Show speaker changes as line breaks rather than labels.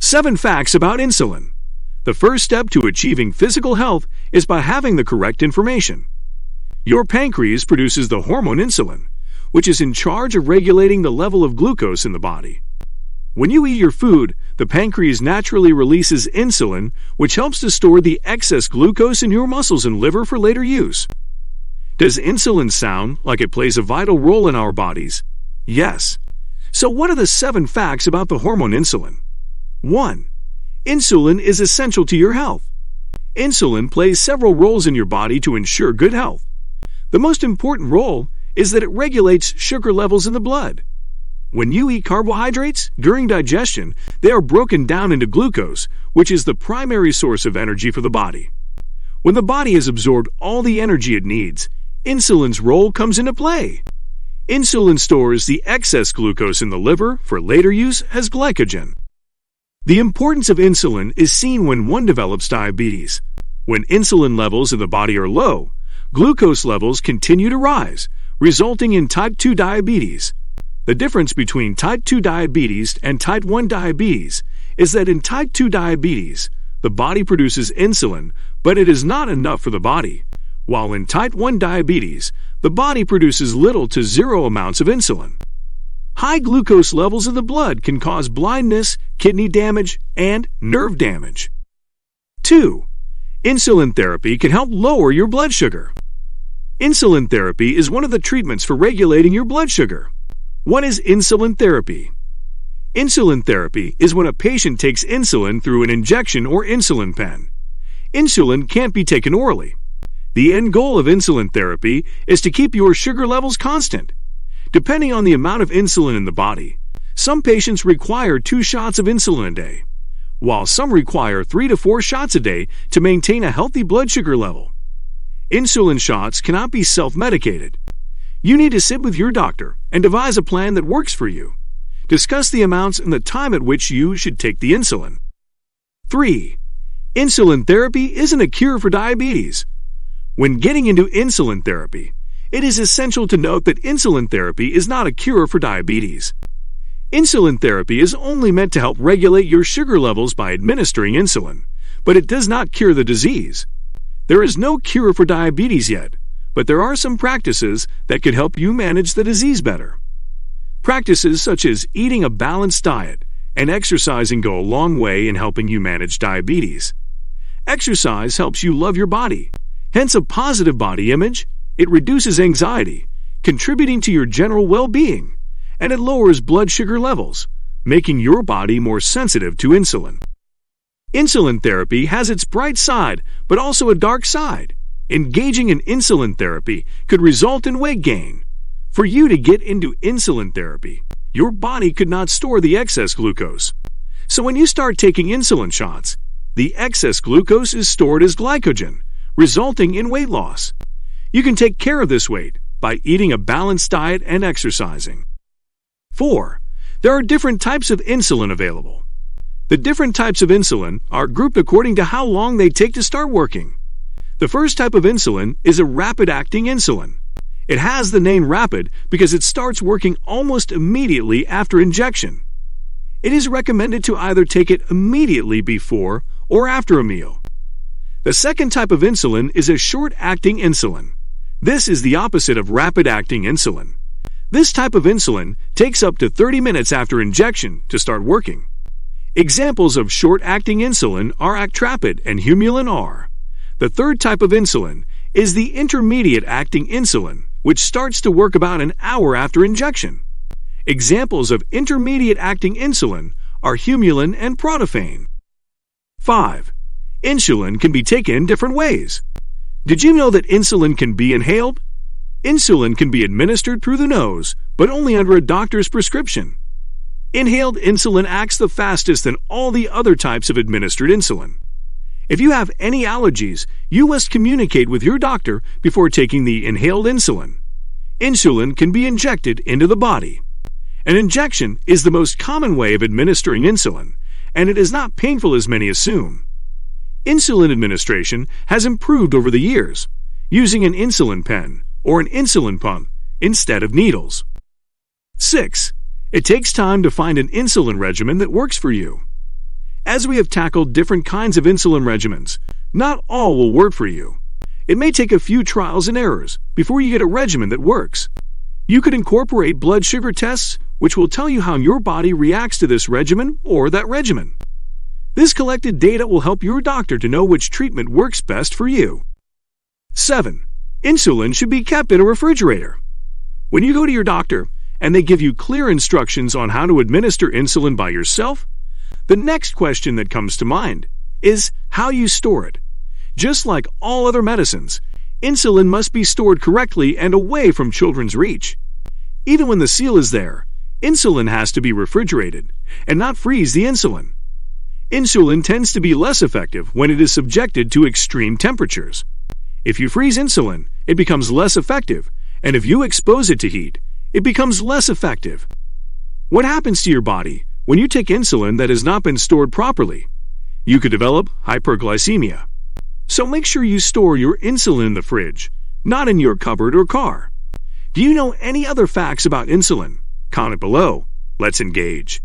7 facts about insulin. The first step to achieving physical health is by having the correct information. Your pancreas produces the hormone insulin, which is in charge of regulating the level of glucose in the body. When you eat your food, the pancreas naturally releases insulin, which helps to store the excess glucose in your muscles and liver for later use. Does insulin sound like it plays a vital role in our bodies? Yes. So what are the 7 facts about the hormone insulin? 1. Insulin is essential to your health. Insulin plays several roles in your body to ensure good health. The most important role is that it regulates sugar levels in the blood. When you eat carbohydrates, during digestion, they are broken down into glucose, which is the primary source of energy for the body. When the body has absorbed all the energy it needs, insulin's role comes into play. Insulin stores the excess glucose in the liver for later use as glycogen. The importance of insulin is seen when one develops diabetes. When insulin levels in the body are low, glucose levels continue to rise, resulting in type 2 diabetes. The difference between type 2 diabetes and type 1 diabetes is that in type 2 diabetes, the body produces insulin, but it is not enough for the body, while in type 1 diabetes, the body produces little to zero amounts of insulin. High glucose levels in the blood can cause blindness, kidney damage, and nerve damage. 2. Insulin therapy can help lower your blood sugar. Insulin therapy is one of the treatments for regulating your blood sugar. What is insulin therapy? Insulin therapy is when a patient takes insulin through an injection or insulin pen. Insulin can't be taken orally. The end goal of insulin therapy is to keep your sugar levels constant. Depending on the amount of insulin in the body, some patients require 2 shots of insulin a day, while some require 3 to 4 shots a day to maintain a healthy blood sugar level. Insulin shots cannot be self-medicated. You need to sit with your doctor and devise a plan that works for you. Discuss the amounts and the time at which you should take the insulin. 3. Insulin therapy isn't a cure for diabetes. When getting into insulin therapy, it is essential to note that insulin therapy is not a cure for diabetes. Insulin therapy is only meant to help regulate your sugar levels by administering insulin, but it does not cure the disease. There is no cure for diabetes yet, but there are some practices that could help you manage the disease better. Practices such as eating a balanced diet and exercising go a long way in helping you manage diabetes. Exercise helps you love your body, hence a positive body image. It reduces anxiety, contributing to your general well-being, and it lowers blood sugar levels, making your body more sensitive to insulin. Insulin therapy has its bright side, but also a dark side. Engaging in insulin therapy could result in weight gain. For you to get into insulin therapy, your body could not store the excess glucose. So when you start taking insulin shots, the excess glucose is stored as glycogen, resulting in weight loss. You can take care of this weight by eating a balanced diet and exercising. 4. There are different types of insulin available. The different types of insulin are grouped according to how long they take to start working. The first type of insulin is a rapid-acting insulin. It has the name rapid because it starts working almost immediately after injection. It is recommended to either take it immediately before or after a meal. The second type of insulin is a short-acting insulin. This is the opposite of rapid-acting insulin. This type of insulin takes up to 30 minutes after injection to start working. Examples of short-acting insulin are Actrapid and Humulin R. The third type of insulin is the intermediate-acting insulin, which starts to work about an hour after injection. Examples of intermediate-acting insulin are Humulin and Protophane. 5. Insulin can be taken different ways. Did you know that insulin can be inhaled? Insulin can be administered through the nose, but only under a doctor's prescription. Inhaled insulin acts the fastest than all the other types of administered insulin. If you have any allergies, you must communicate with your doctor before taking the inhaled insulin. Insulin can be injected into the body. An injection is the most common way of administering insulin, and it is not painful as many assume. Insulin administration has improved over the years, using an insulin pen or an insulin pump instead of needles. 6. It takes time to find an insulin regimen that works for you. As we have tackled different kinds of insulin regimens, not all will work for you. It may take a few trials and errors before you get a regimen that works. You could incorporate blood sugar tests, which will tell you how your body reacts to this regimen or that regimen. This collected data will help your doctor to know which treatment works best for you. 7. Insulin should be kept in a refrigerator. When you go to your doctor and they give you clear instructions on how to administer insulin by yourself, the next question that comes to mind is how you store it. Just like all other medicines, insulin must be stored correctly and away from children's reach. Even when the seal is there, insulin has to be refrigerated and not freeze the insulin. Insulin tends to be less effective when it is subjected to extreme temperatures. If you freeze insulin, it becomes less effective, and if you expose it to heat, it becomes less effective. What happens to your body when you take insulin that has not been stored properly? You could develop hyperglycemia. So make sure you store your insulin in the fridge, not in your cupboard or car. Do you know any other facts about insulin? Comment below. Let's engage.